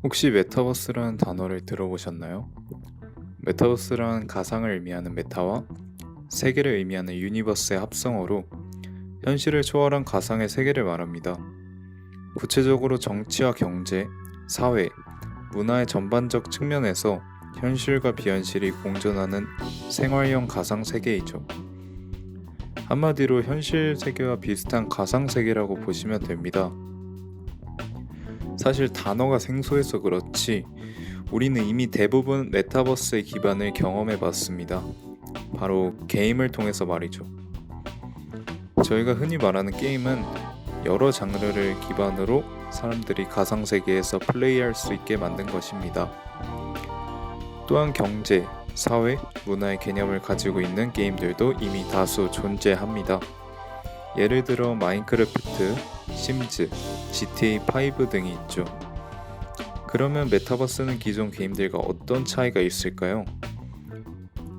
혹시 메타버스라는 단어를 들어보셨나요? 메타버스란 가상을 의미하는 메타와 세계를 의미하는 유니버스의 합성어로 현실을 초월한 가상의 세계를 말합니다. 구체적으로 정치와 경제, 사회, 문화의 전반적 측면에서 현실과 비현실이 공존하는 생활형 가상 세계이죠. 한마디로 현실 세계와 비슷한 가상 세계라고 보시면 됩니다. 사실 단어가 생소해서 그렇지 우리는 이미 대부분 메타버스의 기반을 경험해 봤습니다. 바로 게임을 통해서 말이죠. 저희가 흔히 말하는 게임은 여러 장르를 기반으로 사람들이 가상세계에서 플레이할 수 있게 만든 것입니다. 또한 경제, 사회, 문화의 개념을 가지고 있는 게임들도 이미 다수 존재합니다. 예를 들어 마인크래프트, 심즈, GTA5 등이 있죠. 그러면 메타버스는 기존 게임들과 어떤 차이가 있을까요?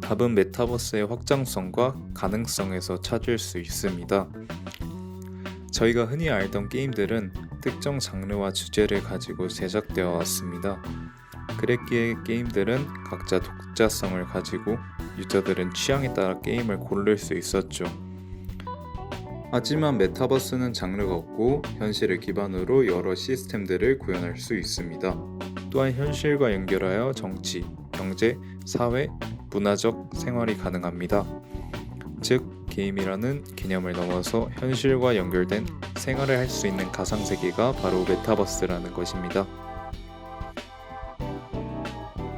답은 메타버스의 확장성과 가능성에서 찾을 수 있습니다. 저희가 흔히 알던 게임들은 특정 장르와 주제를 가지고 제작되어 왔습니다. 그랬기에 게임들은 각자 독자성을 가지고 유저들은 취향에 따라 게임을 고를 수 있었죠. 하지만 메타버스는 장르가 없고 현실을 기반으로 여러 시스템들을 구현할 수 있습니다. 또한 현실과 연결하여 정치, 경제, 사회, 문화적 생활이 가능합니다. 즉, 게임이라는 개념을 넘어서 현실과 연결된 생활을 할 수 있는 가상세계가 바로 메타버스라는 것입니다.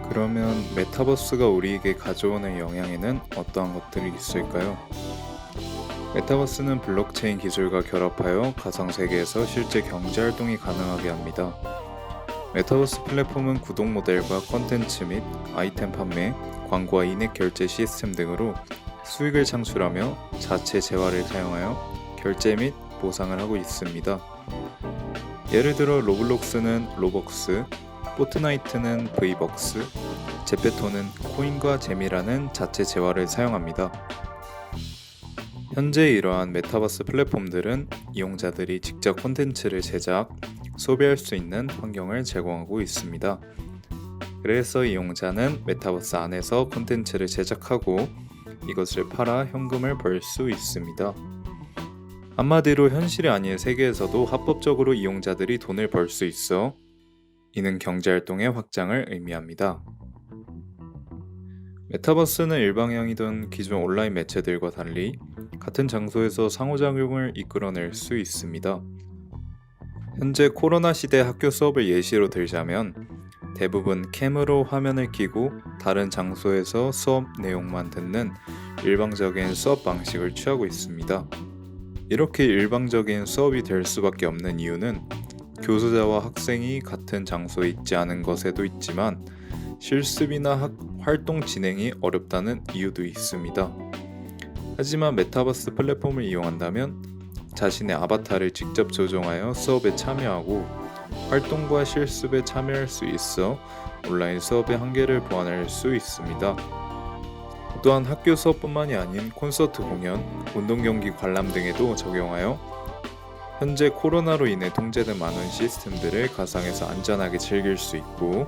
그러면 메타버스가 우리에게 가져오는 영향에는 어떠한 것들이 있을까요? 메타버스는 블록체인 기술과 결합하여 가상세계에서 실제 경제활동이 가능하게 합니다. 메타버스 플랫폼은 구독 모델과 콘텐츠 및 아이템 판매, 광고와 인액 결제 시스템 등으로 수익을 창출하며 자체 재화를 사용하여 결제 및 보상을 하고 있습니다. 예를 들어 로블록스는 로벅스, 포트나이트는 V벅스, 제페토는 코인과 재미라는 자체 재화를 사용합니다. 현재 이러한 메타버스 플랫폼들은 이용자들이 직접 콘텐츠를 제작, 소비할 수 있는 환경을 제공하고 있습니다. 그래서 이용자는 메타버스 안에서 콘텐츠를 제작하고 이것을 팔아 현금을 벌 수 있습니다. 한마디로 현실이 아닌 세계에서도 합법적으로 이용자들이 돈을 벌 수 있어 이는 경제활동의 확장을 의미합니다. 메타버스는 일방향이던 기존 온라인 매체들과 달리 같은 장소에서 상호작용을 이끌어낼 수 있습니다. 현재 코로나 시대 학교 수업을 예시로 들자면 대부분 캠으로 화면을 켜고 다른 장소에서 수업 내용만 듣는 일방적인 수업 방식을 취하고 있습니다. 이렇게 일방적인 수업이 될 수밖에 없는 이유는 교수자와 학생이 같은 장소에 있지 않은 것에도 있지만 실습이나 활동 진행이 어렵다는 이유도 있습니다. 하지만 메타버스 플랫폼을 이용한다면 자신의 아바타를 직접 조정하여 수업에 참여하고 활동과 실습에 참여할 수 있어 온라인 수업의 한계를 보완할 수 있습니다. 또한 학교 수업뿐만이 아닌 콘서트 공연, 운동경기 관람 등에도 적용하여 현재 코로나로 인해 통제된 많은 시스템들을 가상에서 안전하게 즐길 수 있고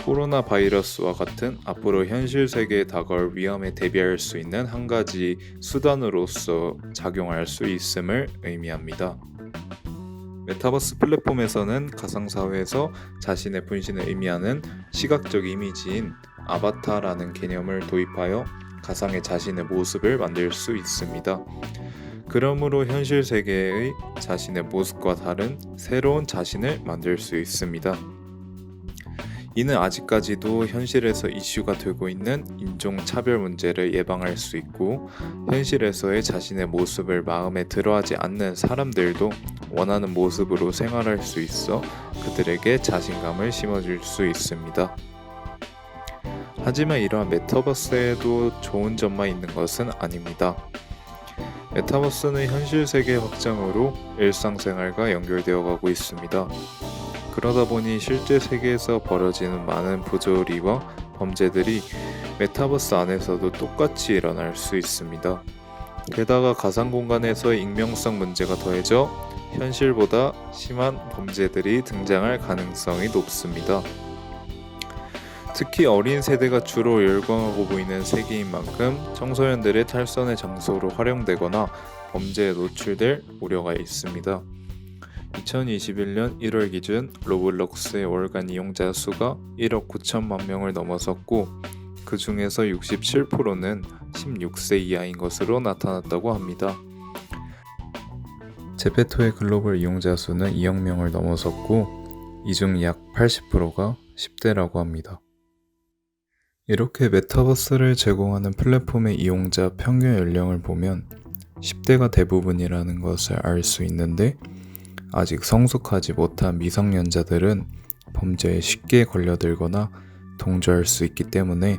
코로나 바이러스와 같은 앞으로 현실 세계에 다가올 위험에 대비할 수 있는 한 가지 수단으로서 작용할 수 있음을 의미합니다. 메타버스 플랫폼에서는 가상사회에서 자신의 분신을 의미하는 시각적 이미지인 아바타라는 개념을 도입하여 가상의 자신의 모습을 만들 수 있습니다. 그러므로 현실 세계의 자신의 모습과 다른 새로운 자신을 만들 수 있습니다. 이는 아직까지도 현실에서 이슈가 되고 있는 인종차별 문제를 예방할 수 있고 현실에서의 자신의 모습을 마음에 들어하지 않는 사람들도 원하는 모습으로 생활할 수 있어 그들에게 자신감을 심어줄 수 있습니다. 하지만 이러한 메타버스에도 좋은 점만 있는 것은 아닙니다. 메타버스는 현실 세계 확장으로 일상생활과 연결되어 가고 있습니다. 그러다 보니 실제 세계에서 벌어지는 많은 부조리와 범죄들이 메타버스 안에서도 똑같이 일어날 수 있습니다. 게다가 가상 공간에서의 익명성 문제가 더해져 현실보다 심한 범죄들이 등장할 가능성이 높습니다. 특히 어린 세대가 주로 열광하고 보이는 세계인 만큼 청소년들의 탈선의 장소로 활용되거나 범죄에 노출될 우려가 있습니다. 2021년 1월 기준 로블록스의 월간 이용자 수가 1억 9천만 명을 넘어섰고 그 중에서 67%는 16세 이하인 것으로 나타났다고 합니다. 제페토의 글로벌 이용자 수는 2억 명을 넘어섰고 이 중 약 80%가 10대라고 합니다. 이렇게 메타버스를 제공하는 플랫폼의 이용자 평균 연령을 보면 10대가 대부분이라는 것을 알 수 있는데 아직 성숙하지 못한 미성년자들은 범죄에 쉽게 걸려들거나 동조할 수 있기 때문에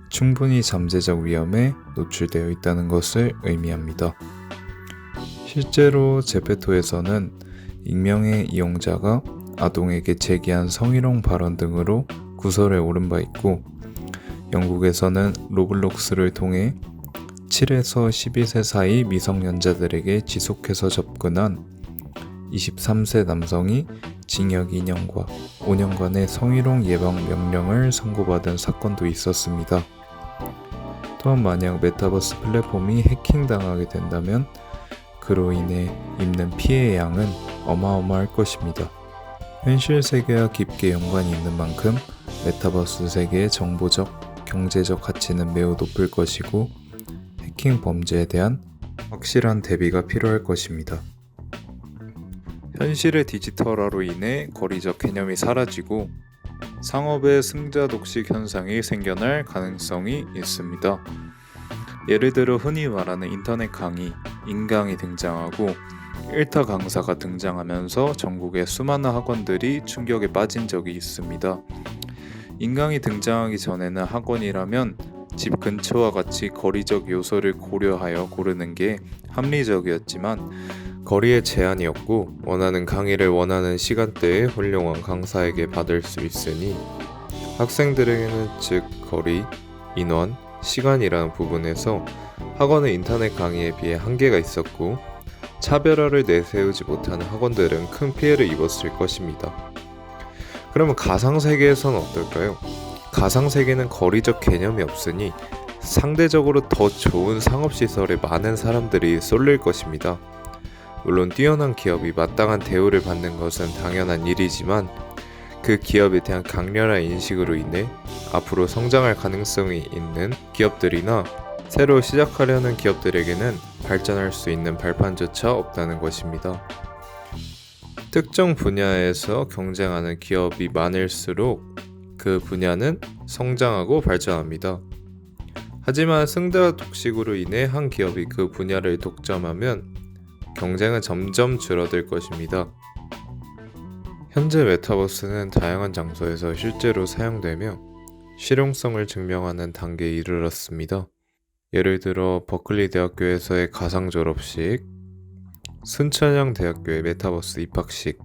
충분히 잠재적 위험에 노출되어 있다는 것을 의미합니다. 실제로 제페토에서는 익명의 이용자가 아동에게 제기한 성희롱 발언 등으로 구설에 오른 바 있고 영국에서는 로블록스를 통해 7에서 12세 사이 미성년자들에게 지속해서 접근한 23세 남성이 징역 2년과 5년간의 성희롱 예방 명령을 선고받은 사건도 있었습니다. 또한 만약 메타버스 플랫폼이 해킹당하게 된다면 그로 인해 입는 피해의 양은 어마어마할 것입니다. 현실 세계와 깊게 연관이 있는 만큼 메타버스 세계의 정보적, 경제적 가치는 매우 높을 것이고 해킹 범죄에 대한 확실한 대비가 필요할 것입니다. 현실의 디지털화로 인해 거리적 개념이 사라지고 상업의 승자 독식 현상이 생겨날 가능성이 있습니다. 예를 들어 흔히 말하는 인터넷 강의, 인강이 등장하고 일타 강사가 등장하면서 전국의 수많은 학원들이 충격에 빠진 적이 있습니다. 인강이 등장하기 전에는 학원이라면 집 근처와 같이 거리적 요소를 고려하여 고르는 게 합리적이었지만 거리에 제한이었고 원하는 강의를 원하는 시간대에 훌륭한 강사에게 받을 수 있으니 학생들에게는 즉 거리, 인원, 시간이라는 부분에서 학원의 인터넷 강의에 비해 한계가 있었고 차별화를 내세우지 못하는 학원들은 큰 피해를 입었을 것입니다. 그러면 가상세계에서는 어떨까요? 가상세계는 거리적 개념이 없으니 상대적으로 더 좋은 상업시설에 많은 사람들이 쏠릴 것입니다. 물론 뛰어난 기업이 마땅한 대우를 받는 것은 당연한 일이지만 그 기업에 대한 강렬한 인식으로 인해 앞으로 성장할 가능성이 있는 기업들이나 새로 시작하려는 기업들에게는 발전할 수 있는 발판조차 없다는 것입니다. 특정 분야에서 경쟁하는 기업이 많을수록 그 분야는 성장하고 발전합니다. 하지만 승자 독식으로 인해 한 기업이 그 분야를 독점하면 경쟁은 점점 줄어들 것입니다. 현재 메타버스는 다양한 장소에서 실제로 사용되며 실용성을 증명하는 단계에 이르렀습니다. 예를 들어 버클리 대학교에서의 가상 졸업식, 순천향 대학교의 메타버스 입학식,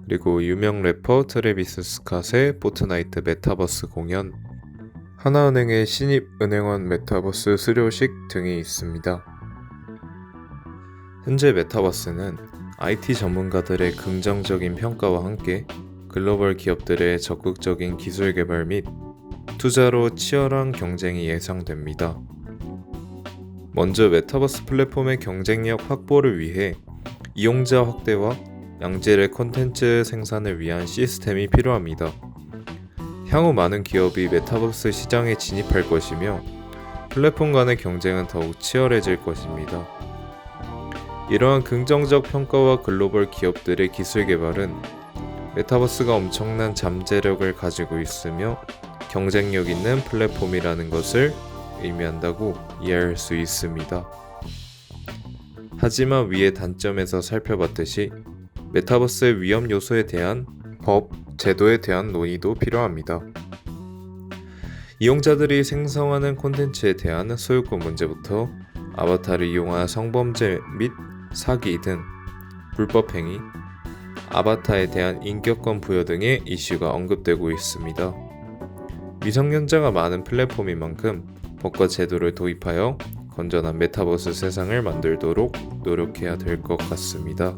그리고 유명 래퍼 트래비스 스캇의 포트나이트 메타버스 공연, 하나은행의 신입은행원 메타버스 수료식 등이 있습니다. 현재 메타버스는 IT 전문가들의 긍정적인 평가와 함께 글로벌 기업들의 적극적인 기술 개발 및 투자로 치열한 경쟁이 예상됩니다. 먼저 메타버스 플랫폼의 경쟁력 확보를 위해 이용자 확대와 양질의 콘텐츠 생산을 위한 시스템이 필요합니다. 향후 많은 기업이 메타버스 시장에 진입할 것이며 플랫폼 간의 경쟁은 더욱 치열해질 것입니다. 이러한 긍정적 평가와 글로벌 기업들의 기술 개발은 메타버스가 엄청난 잠재력을 가지고 있으며 경쟁력 있는 플랫폼이라는 것을 의미한다고 이해할 수 있습니다. 하지만 위의 단점에서 살펴봤듯이 메타버스의 위험 요소에 대한 법, 제도에 대한 논의도 필요합니다. 이용자들이 생성하는 콘텐츠에 대한 소유권 문제부터 아바타를 이용한 성범죄 및 사기 등 불법 행위, 아바타에 대한 인격권 부여 등의 이슈가 언급되고 있습니다. 미성년자가 많은 플랫폼인 만큼 법과 제도를 도입하여 건전한 메타버스 세상을 만들도록 노력해야 될 것 같습니다.